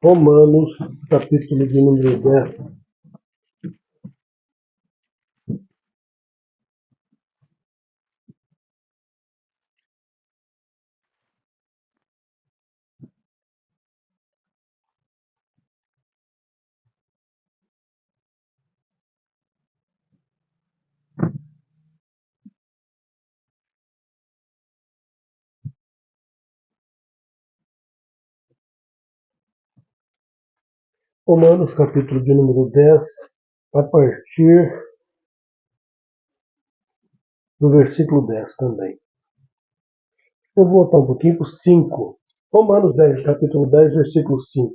Romanos, capítulo de número 10. Romanos, capítulo de número 10, a partir do versículo 10 também. Eu vou voltar um pouquinho para o 5. Romanos 10, capítulo 10, versículo 5.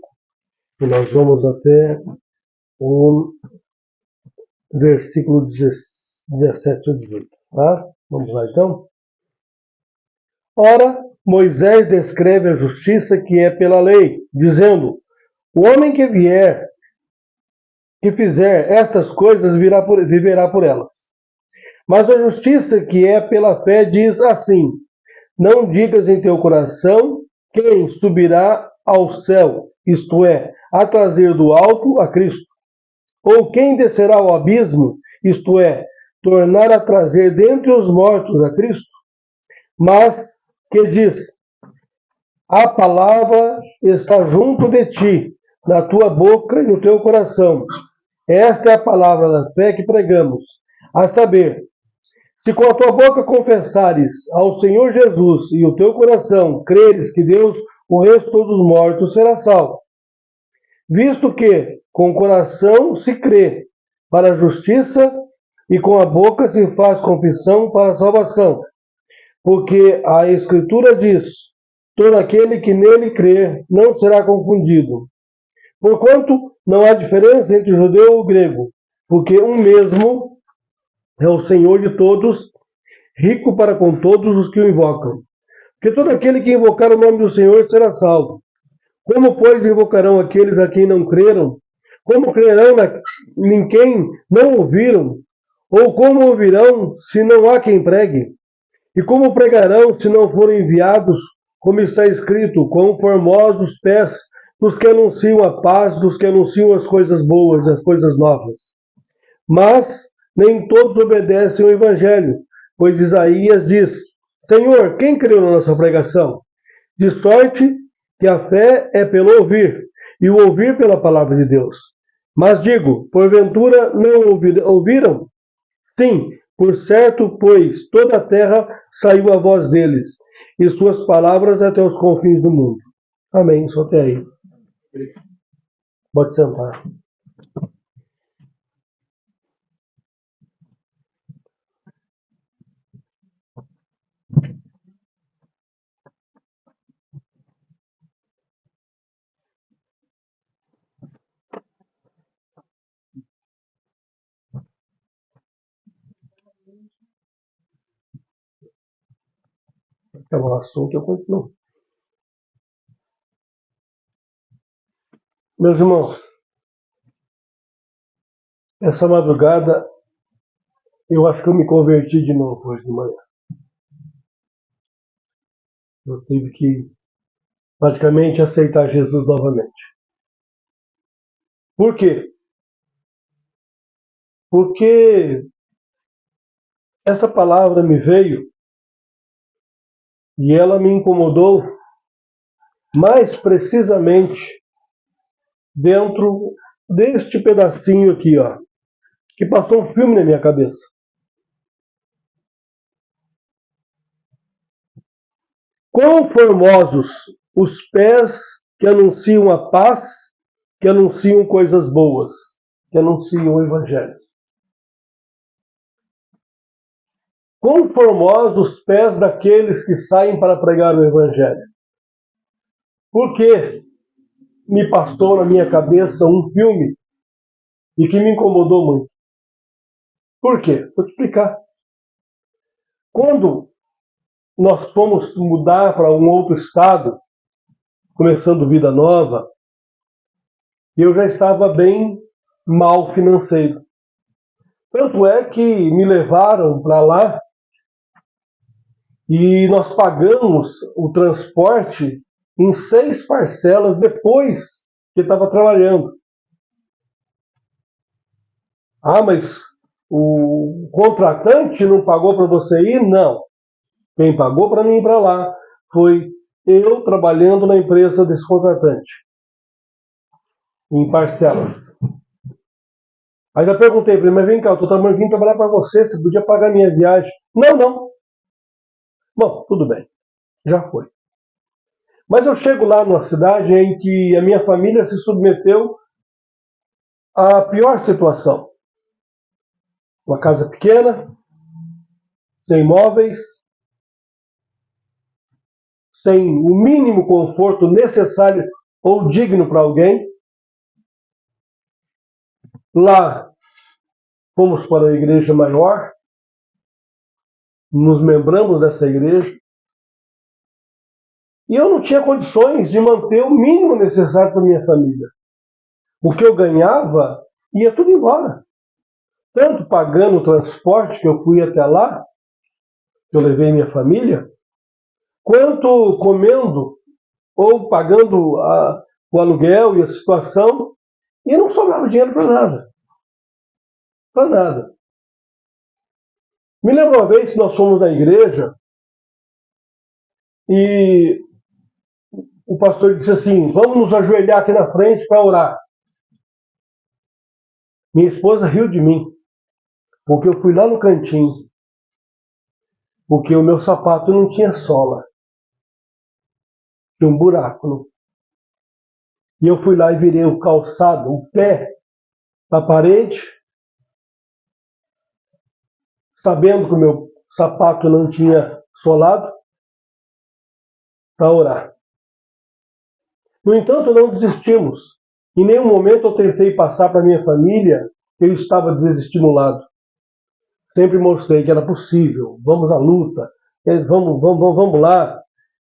E nós vamos até o versículo 17 ou 18. Tá? Vamos lá então? Ora, Moisés descreve a justiça que é pela lei, dizendo: o homem que fizer estas coisas, viverá por elas. Mas a justiça que é pela fé diz assim: não digas em teu coração quem subirá ao céu, isto é, a trazer do alto a Cristo, ou quem descerá ao abismo, isto é, tornar a trazer dentre os mortos a Cristo. Mas que diz: a palavra está junto de ti, na tua boca e no teu coração. Esta é a palavra da fé que pregamos, a saber, se com a tua boca confessares ao Senhor Jesus e o teu coração creres que Deus o restou dos mortos, será salvo. Visto que com o coração se crê para a justiça e com a boca se faz confissão para a salvação. Porque a Escritura diz: todo aquele que nele crer não será confundido. Porquanto não há diferença entre judeu e grego, porque um mesmo é o Senhor de todos, rico para com todos os que o invocam. Porque todo aquele que invocar o nome do Senhor será salvo. Como, pois, invocarão aqueles a quem não creram? Como crerão em quem não ouviram? Ou como ouvirão se não há quem pregue? E como pregarão se não forem enviados? Como está escrito: quão formosos os pés dos que anunciam a paz, dos que anunciam as coisas boas, as coisas novas. Mas nem todos obedecem ao Evangelho, pois Isaías diz: Senhor, quem creu na nossa pregação? De sorte que a fé é pelo ouvir, e o ouvir pela palavra de Deus. Mas digo, porventura não ouviram? Sim, por certo, pois toda a terra saiu a voz deles, e suas palavras até os confins do mundo. Amém. Só até aí. Pode sentar. É um assunto, eu continuo. Meus irmãos, essa madrugada eu acho que eu me converti de novo hoje de manhã. Eu tive que praticamente aceitar Jesus novamente. Por quê? Porque essa palavra me veio e ela me incomodou mais precisamente dentro deste pedacinho aqui, ó, que passou um filme na minha cabeça. Quão formosos os pés que anunciam a paz, que anunciam coisas boas, que anunciam o Evangelho. Quão formosos os pés daqueles que saem para pregar o Evangelho. Por que me passou na minha cabeça um filme e que me incomodou muito? Por quê? Vou te explicar. Quando nós fomos mudar para um outro estado, começando vida nova, eu já estava bem mal financeiro. Tanto é que me levaram para lá e nós pagamos o transporte em 6 parcelas depois que estava trabalhando. Ah, mas o contratante não pagou para você ir? Não. Quem pagou para mim ir para lá foi eu trabalhando na empresa desse contratante, em parcelas. Aí eu perguntei para ele, mas vem cá, eu estou vindo trabalhar para você, você podia pagar minha viagem. Não, não. Bom, tudo bem, já foi. Mas eu chego lá numa cidade em que a minha família se submeteu à pior situação. Uma casa pequena, sem móveis, sem o mínimo conforto necessário ou digno para alguém. Lá fomos para a igreja maior, nos membramos dessa igreja, e eu não tinha condições de manter o mínimo necessário para minha família. O que eu ganhava ia tudo embora. Tanto pagando o transporte que eu fui até lá, que eu levei minha família, quanto comendo ou pagando o aluguel e a situação, e não sobrava dinheiro para nada. Para nada. Me lembro uma vez que nós fomos na igreja e o pastor disse assim, vamos nos ajoelhar aqui na frente para orar. Minha esposa riu de mim, porque eu fui lá no cantinho, porque o meu sapato não tinha sola, tinha um buraco. E eu fui lá e virei o calçado, o pé, para a parede, sabendo que o meu sapato não tinha solado, para orar. No entanto, não desistimos. Em nenhum momento eu tentei passar para minha família que eu estava desestimulado. Sempre mostrei que era possível, vamos à luta, vamos lá.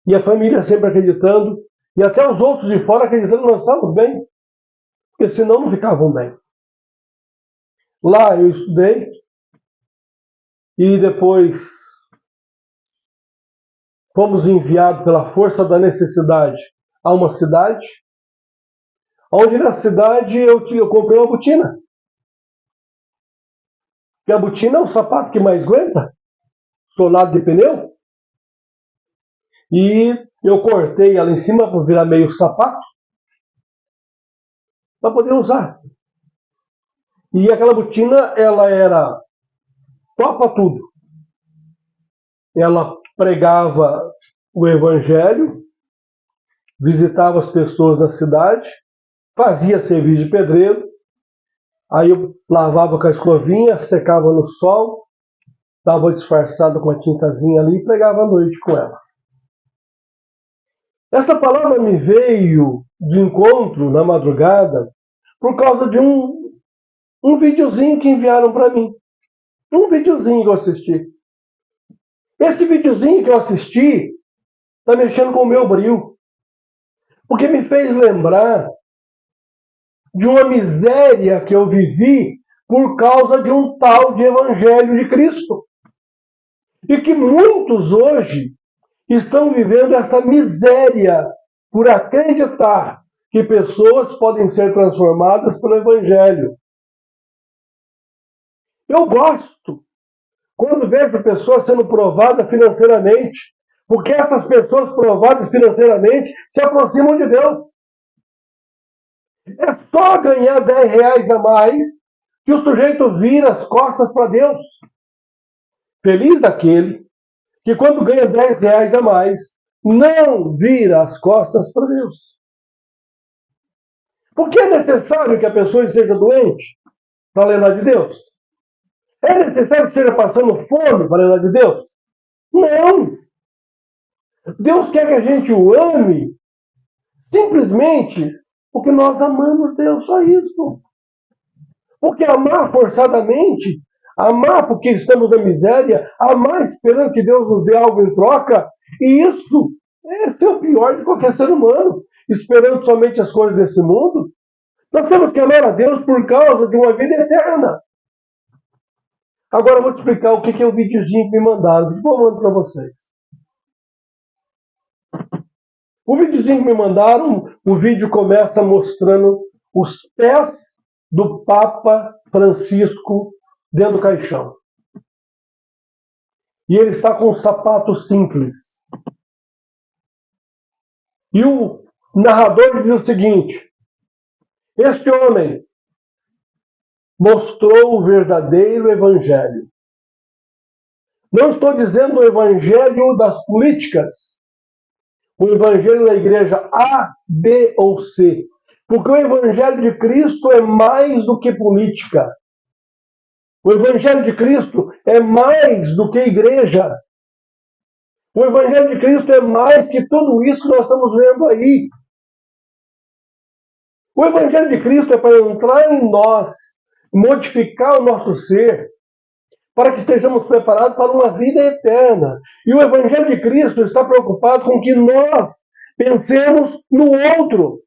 E a família sempre acreditando, e até os outros de fora acreditando que nós estávamos bem, porque senão não ficavam bem. Lá eu estudei, e depois fomos enviados pela força da necessidade a uma cidade, onde na cidade eu comprei uma botina. E a botina é o sapato que mais aguenta, solado de pneu. E eu cortei ela em cima para virar meio sapato, para poder usar. E aquela botina, ela era topa tudo. Ela pregava o evangelho, visitava as pessoas na cidade, fazia serviço de pedreiro, aí eu lavava com a escovinha, secava no sol, dava disfarçada com a tintazinha ali e pregava à noite com ela. Essa palavra me veio de encontro na madrugada por causa de um videozinho que enviaram para mim. Um videozinho que eu assisti. Esse videozinho que eu assisti está mexendo com o meu brio. Porque me fez lembrar de uma miséria que eu vivi por causa de um tal de Evangelho de Cristo. E que muitos hoje estão vivendo essa miséria por acreditar que pessoas podem ser transformadas pelo Evangelho. Eu gosto quando vejo pessoas sendo provadas financeiramente, porque essas pessoas provadas financeiramente se aproximam de Deus. É só ganhar 10 reais a mais que o sujeito vira as costas para Deus. Feliz daquele que quando ganha 10 reais a mais, não vira as costas para Deus. Porque é necessário que a pessoa esteja doente para lembrar de Deus? É necessário que esteja passando fome para lembrar de Deus? Não! Deus quer que a gente o ame simplesmente porque nós amamos Deus, só isso. Porque amar forçadamente, amar porque estamos na miséria, amar esperando que Deus nos dê algo em troca, e isso é ser o pior de qualquer ser humano, esperando somente as coisas desse mundo. Nós temos que amar a Deus por causa de uma vida eterna. Agora eu vou te explicar o que é o videozinho que me mandaram, que eu mando para vocês. O videozinho que me mandaram o vídeo começa mostrando os pés do Papa Francisco dentro do caixão. E ele está com um sapato simples. E o narrador diz o seguinte: este homem mostrou o verdadeiro evangelho. Não estou dizendo o evangelho das políticas, o evangelho da igreja A, B ou C. Porque o evangelho de Cristo é mais do que política. O evangelho de Cristo é mais do que igreja. O evangelho de Cristo é mais que tudo isso que nós estamos vendo aí. O evangelho de Cristo é para entrar em nós, modificar o nosso ser, para que estejamos preparados para uma vida eterna. E o evangelho de Cristo está preocupado com que nós pensemos no outro.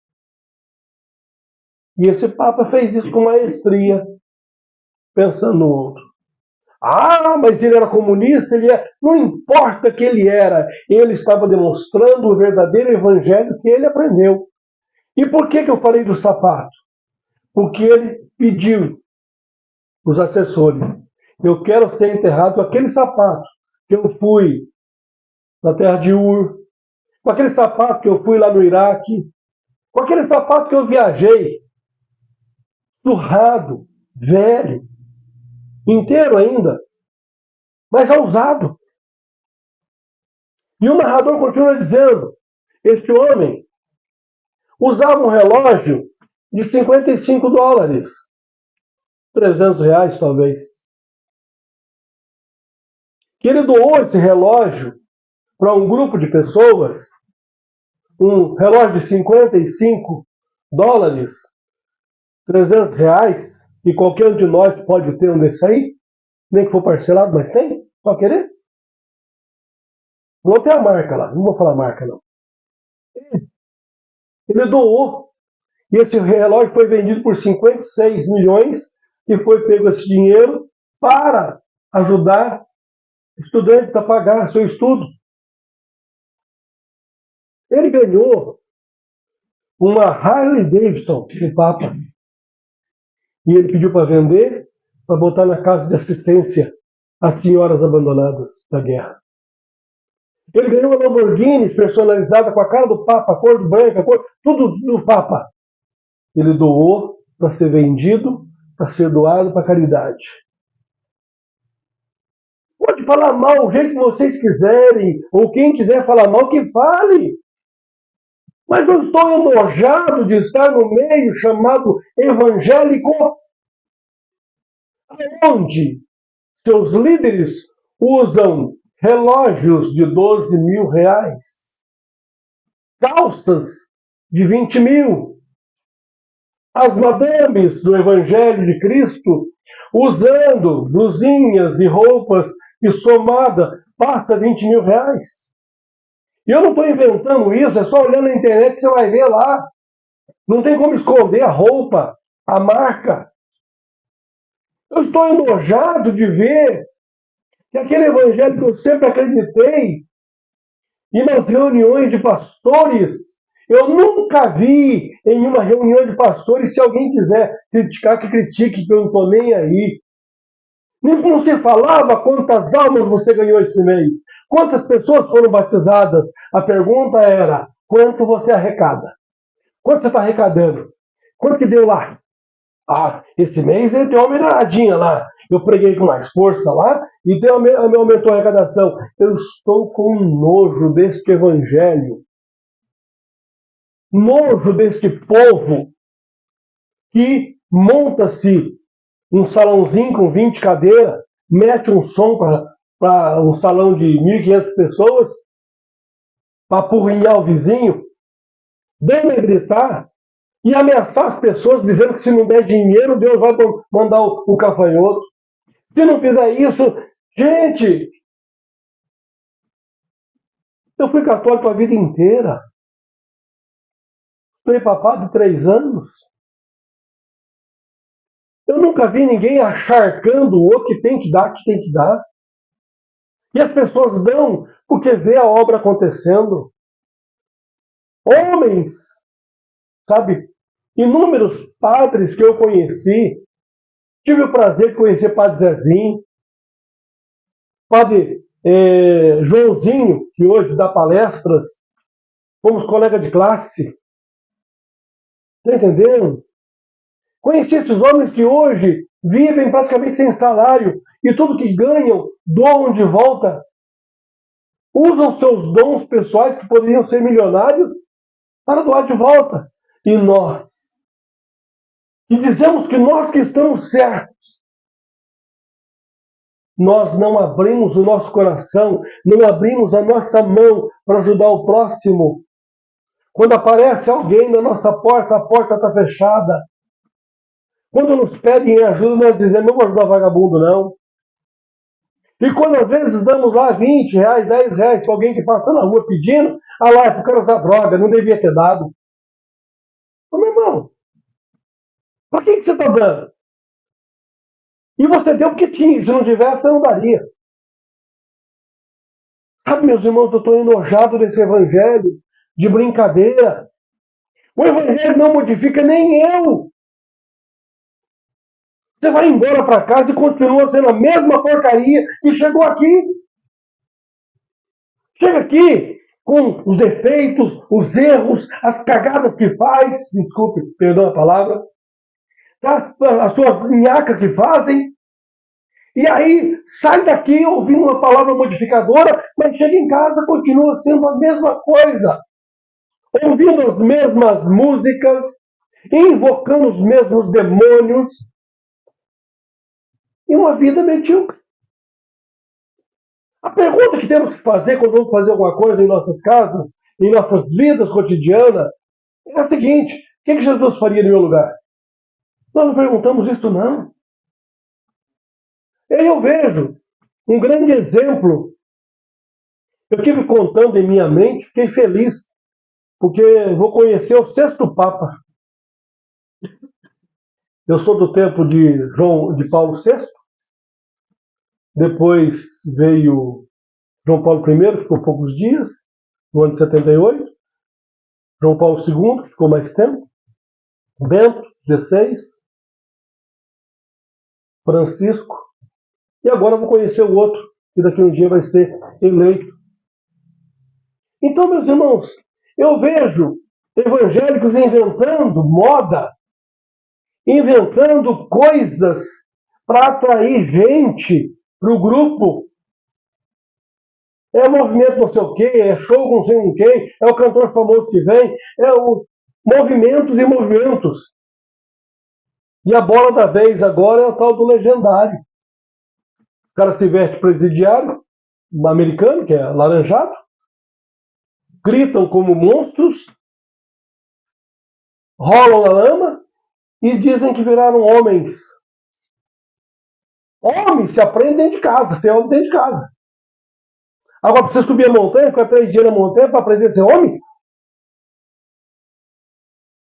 E esse Papa fez isso com maestria, pensando no outro. Ah, mas ele era comunista, não importa que ele estava demonstrando o verdadeiro evangelho que ele aprendeu. E por que eu falei do sapato? Porque ele pediu os assessores: eu quero ser enterrado com aquele sapato que eu fui na terra de Ur, com aquele sapato que eu fui lá no Iraque, com aquele sapato que eu viajei, surrado, velho, inteiro ainda, mas já usado. E o narrador continua dizendo: este homem usava um relógio de $55, R$300 talvez. Que ele doou esse relógio para um grupo de pessoas, um relógio de $55, R$300, e qualquer um de nós pode ter um desse aí, nem que for parcelado, mas tem, só querer. Vou ter a marca lá, não vou falar a marca não. Ele doou, e esse relógio foi vendido por 56 milhões, e foi pego esse dinheiro para ajudar estudantes a pagar seu estudo. Ele ganhou uma Harley Davidson do Papa. E ele pediu para vender, para botar na casa de assistência às senhoras abandonadas da guerra. Ele ganhou uma Lamborghini personalizada com a cara do Papa, cor branca, tudo do Papa. Ele doou para ser vendido, para ser doado para caridade. Pode falar mal o jeito que vocês quiserem, ou quem quiser falar mal, que fale. Mas eu estou enojado de estar no meio chamado evangélico, onde seus líderes usam relógios de R$12 mil, calças de 20 mil. As madames do Evangelho de Cristo usando blusinhas e roupas que somada passa R$20 mil. E eu não estou inventando isso, é só olhando na internet que você vai ver lá. Não tem como esconder a roupa, a marca. Eu estou enojado de ver que aquele evangelho que eu sempre acreditei, e nas reuniões de pastores, eu nunca vi em uma reunião de pastores, se alguém quiser criticar, que critique, que eu não estou nem aí. Não se falava quantas almas você ganhou esse mês, quantas pessoas foram batizadas. A pergunta era: quanto você arrecada? Quanto você está arrecadando? Quanto que deu lá? Ah, esse mês ele deu uma melhoradinha lá. Eu preguei com mais força lá e aumentou a arrecadação. Eu estou com nojo deste evangelho. Nojo deste povo que monta-se um salãozinho com 20 cadeiras, mete um som para um salão de 1.500 pessoas, para apurrinhar o vizinho, dando a gritar e ameaçar as pessoas dizendo que se não der dinheiro, Deus vai mandar o gafanhoto. Se não fizer isso, gente, eu fui católico a vida inteira. Fui papado de 3 anos. Eu nunca vi ninguém acharcando o outro que tem que dar, que tem que dar. E as pessoas dão porque vê a obra acontecendo. Homens sabe? Inúmeros padres que eu conheci. Tive o prazer de conhecer Padre Zezinho, Padre Joãozinho, que hoje dá palestras. Fomos colegas de classe. Está entendendo? Conheci esses homens que hoje vivem praticamente sem salário e tudo que ganham doam de volta. Usam seus dons pessoais, que poderiam ser milionários, para doar de volta. E nós, que dizemos que nós que estamos certos, nós não abrimos o nosso coração, não abrimos a nossa mão para ajudar o próximo. Quando aparece alguém na nossa porta, a porta está fechada. Quando nos pedem ajuda, nós dizemos, não vou ajudar vagabundo, não. E quando às vezes damos lá 20 reais, 10 reais para alguém que passa na rua pedindo, lá, é para o cara usar droga, não devia ter dado. Ô, meu irmão, para que você está dando? E você deu porque tinha, se não tivesse, você não daria. Sabe, meus irmãos, eu estou enojado desse evangelho de brincadeira. O evangelho não modifica nem eu. Você vai embora para casa e continua sendo a mesma porcaria que chegou aqui. Chega aqui com os defeitos, os erros, as cagadas que faz, desculpe, perdão a palavra, tá? As suas nhacas que fazem, e aí sai daqui ouvindo uma palavra modificadora, mas chega em casa e continua sendo a mesma coisa, ouvindo as mesmas músicas, invocando os mesmos demônios, e uma vida medíocre. A pergunta que temos que fazer quando vamos fazer alguma coisa em nossas casas, em nossas vidas cotidianas, é a seguinte: o que Jesus faria no meu lugar? Nós não perguntamos isso, não. E eu vejo um grande exemplo. Eu tive contando em minha mente, fiquei feliz, porque vou conhecer o 6º Papa. Eu sou do tempo de Paulo VI, depois veio João Paulo I, que ficou poucos dias, no ano de 78, João Paulo II, que ficou mais tempo, Bento XVI, Francisco, e agora vou conhecer o outro, que daqui a um dia vai ser eleito. Então, meus irmãos, eu vejo evangélicos inventando moda, inventando coisas para atrair gente para o grupo. É o movimento não sei o quê, é show com não sei o quê, é o cantor famoso que vem, é o movimentos e movimentos. E a bola da vez agora é o tal do legendário. O cara se veste presidiário, americano, que é laranjado, gritam como monstros, rolam na lama e dizem que viraram homens. Homens se aprende dentro de casa, ser homem dentro de casa. Agora precisa subir a montanha, ficar 3 dias na montanha para aprender a ser homem?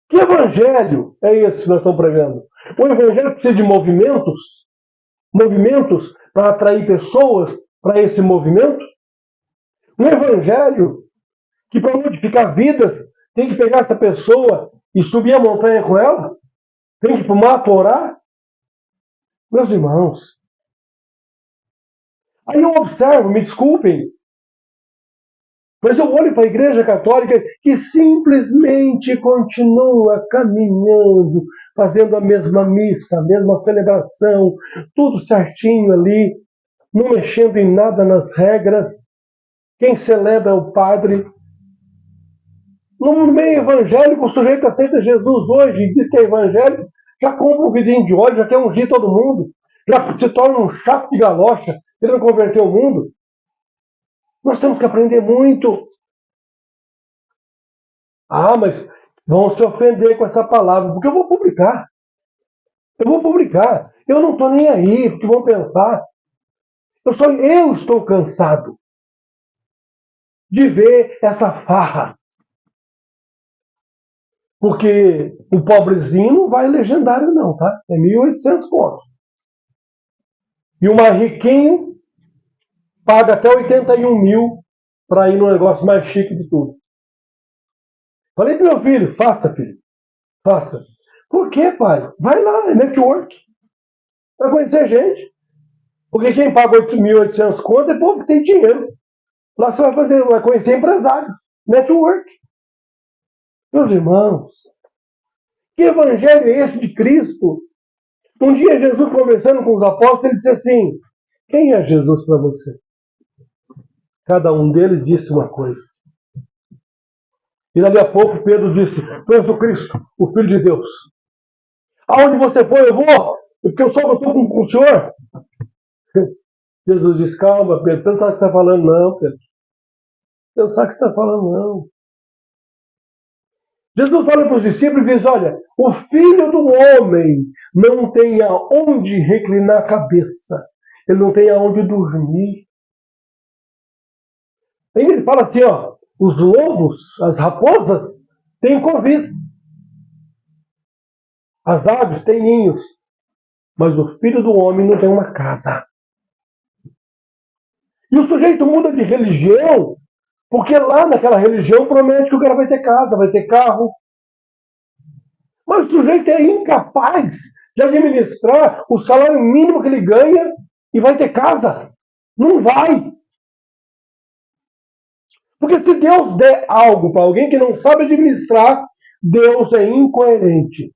Que evangelho é esse que nós estamos pregando? O evangelho precisa de movimentos para atrair pessoas para esse movimento? Um evangelho que para modificar vidas tem que pegar essa pessoa e subir a montanha com ela? Tem que ir para o mato orar? Meus irmãos, aí eu observo, me desculpem, mas eu olho para a Igreja Católica que simplesmente continua caminhando, fazendo a mesma missa, a mesma celebração, tudo certinho ali, não mexendo em nada nas regras. Quem celebra é o padre. No meio evangélico, o sujeito aceita Jesus hoje e diz que é evangélico, já compra um vidrinho de óleo, já quer ungir todo mundo, já se torna um chato de galocha, querendo converter o mundo. Nós temos que aprender muito. Mas vão se ofender com essa palavra, porque eu vou publicar. Eu não estou nem aí, porque vão pensar. Eu estou cansado de ver essa farra. Porque o pobrezinho não vai legendário não, tá? É 1.800 contos. E o mais riquinho paga até 81 mil para ir no negócio mais chique de tudo. Falei para meu filho, faça, filho. Faça. Por quê, pai? Vai lá, é network. Vai conhecer gente. Porque quem paga 8.800 conto é povo que tem dinheiro. Lá você vai conhecer empresários. Network. Meus irmãos, que evangelho é esse de Cristo? Um dia Jesus conversando com os apóstolos, ele disse assim, quem é Jesus para você? Cada um deles disse uma coisa. E dali a pouco Pedro disse, tu és o Cristo, o Filho de Deus. Aonde você for, eu vou, porque eu estou com o Senhor. Jesus disse, calma, Pedro, você não sabe o que você está falando, não, Pedro. Você não sabe o que você está falando, não. Jesus fala para os discípulos e diz, olha, o Filho do Homem não tem aonde reclinar a cabeça. Ele não tem aonde dormir. Aí ele fala assim, ó, os lobos, as raposas, têm covis. As aves têm ninhos. Mas o Filho do Homem não tem uma casa. E o sujeito muda de religião, porque lá naquela religião promete que o cara vai ter casa, vai ter carro. Mas o sujeito é incapaz de administrar o salário mínimo que ele ganha e vai ter casa. Não vai. Porque se Deus der algo para alguém que não sabe administrar, Deus é incoerente.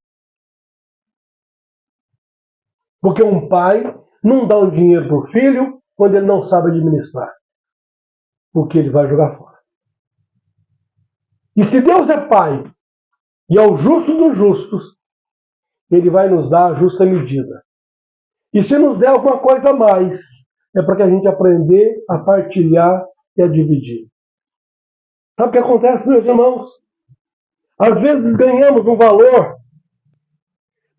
Porque um pai não dá o dinheiro para o filho quando ele não sabe administrar. Porque ele vai jogar fora. E se Deus é pai e é o justo dos justos, ele vai nos dar a justa medida. E se nos der alguma coisa a mais, é para que a gente aprender a partilhar e a dividir. Sabe o que acontece, meus irmãos? Às vezes ganhamos um valor,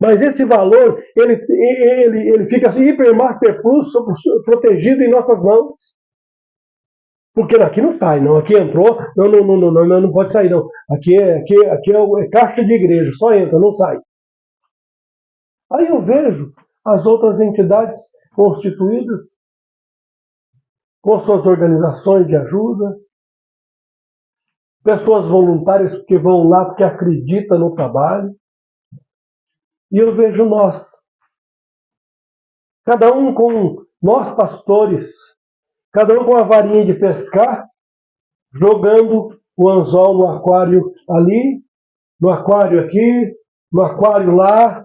mas esse valor ele fica hiper master plus protegido em nossas mãos. Porque aqui não sai, não. Aqui entrou, não pode sair, não. Aqui é caixa de igreja, só entra, não sai. Aí eu vejo as outras entidades constituídas com suas organizações de ajuda, pessoas voluntárias que vão lá porque acreditam no trabalho. E eu vejo nós, cada um com nós pastores, cada um com a varinha de pescar, jogando o anzol no aquário ali, no aquário aqui, no aquário lá.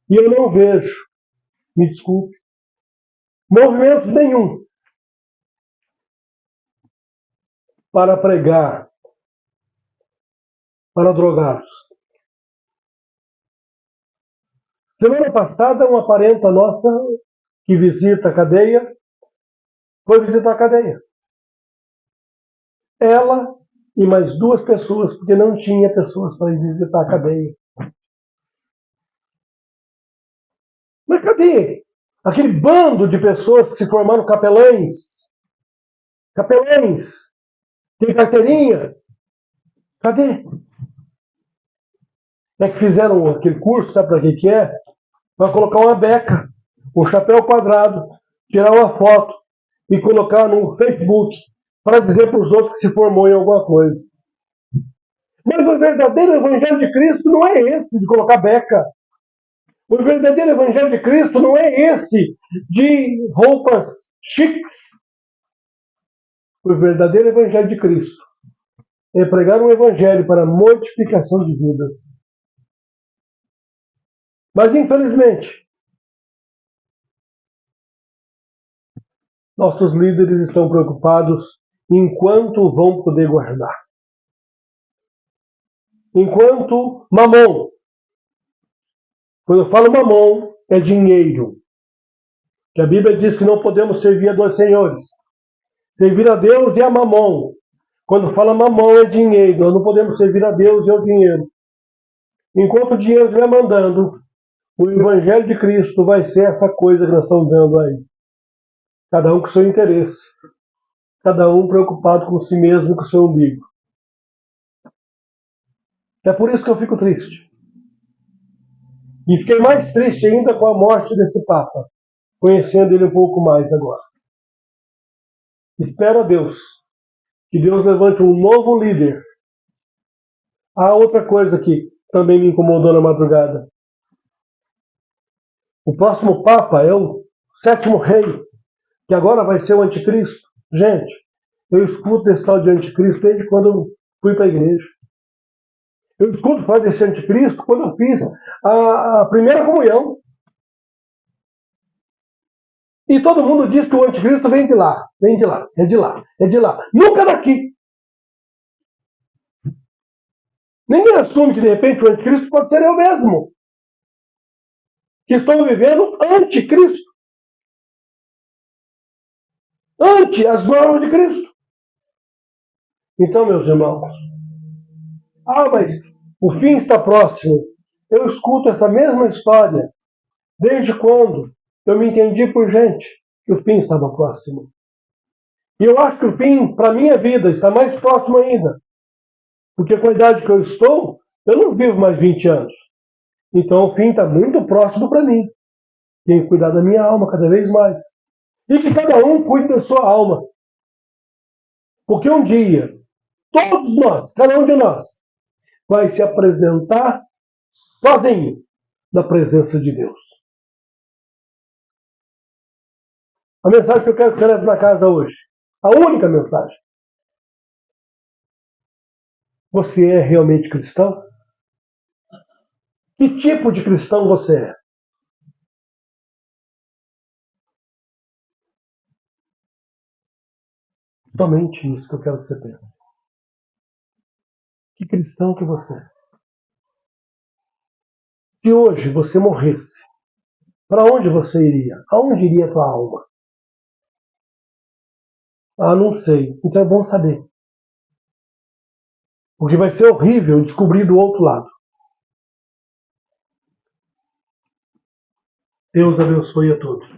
E eu não vejo, me desculpe, movimento nenhum para pregar para drogados. Semana passada, uma parenta nossa que visita a cadeia, foi visitar a cadeia. Ela e mais 2 pessoas, porque não tinha pessoas para ir visitar a cadeia. Mas cadê aquele bando de pessoas que se formaram capelães? Capelães, tem carteirinha? Cadê? É que fizeram aquele curso, sabe para que é? Para colocar uma beca, um chapéu quadrado, tirar uma foto e colocar no Facebook para dizer para os outros que se formou em alguma coisa. Mas o verdadeiro evangelho de Cristo não é esse de colocar beca. O verdadeiro evangelho de Cristo não é esse de roupas chiques. O verdadeiro evangelho de Cristo é pregar um evangelho para mortificação de vidas. Mas, infelizmente, nossos líderes estão preocupados em quanto vão poder guardar. Enquanto mamon, quando eu falo mamon, é dinheiro. Que a Bíblia diz que não podemos servir a 2 senhores. Servir a Deus e a mamon. Quando fala mamon é dinheiro, nós não podemos servir a Deus e ao dinheiro. Enquanto o dinheiro estiver mandando, o Evangelho de Cristo vai ser essa coisa que nós estamos vendo aí. Cada um com seu interesse. Cada um preocupado com si mesmo e com o seu umbigo. É por isso que eu fico triste. E fiquei mais triste ainda com a morte desse Papa, conhecendo ele um pouco mais agora. Espero a Deus que Deus levante um novo líder Há outra coisa que também me incomodou na madrugada. O próximo Papa é o 7º rei, que agora vai ser o anticristo. Gente, eu escuto esse tal de anticristo desde quando eu fui para a igreja. Eu escuto falar desse anticristo quando eu fiz a primeira comunhão. E todo mundo diz que o anticristo vem de lá, vem de lá, é de lá, é de lá. Nunca daqui. Ninguém assume que de repente o anticristo pode ser eu mesmo, que estou vivendo anticristo, ante as normas de Cristo. Então, meus irmãos, mas o fim está próximo. Eu escuto essa mesma história desde quando eu me entendi por gente que o fim estava próximo. E eu acho que o fim, para a minha vida, está mais próximo ainda. Porque com a idade que eu estou, eu não vivo mais 20 anos. Então o fim está muito próximo para mim. Tenho que cuidar da minha alma cada vez mais. E que cada um cuide da sua alma. Porque um dia, todos nós, cada um de nós, vai se apresentar sozinho na presença de Deus. A mensagem que eu quero que você leve na casa hoje, a única mensagem. Você é realmente cristão? Que tipo de cristão você é? Somente isso que eu quero que você pense. Que cristão que você é? Se hoje você morresse, para onde você iria? Aonde iria a tua alma? Não sei. Então é bom saber. Porque vai ser horrível descobrir do outro lado. Deus abençoe a todos.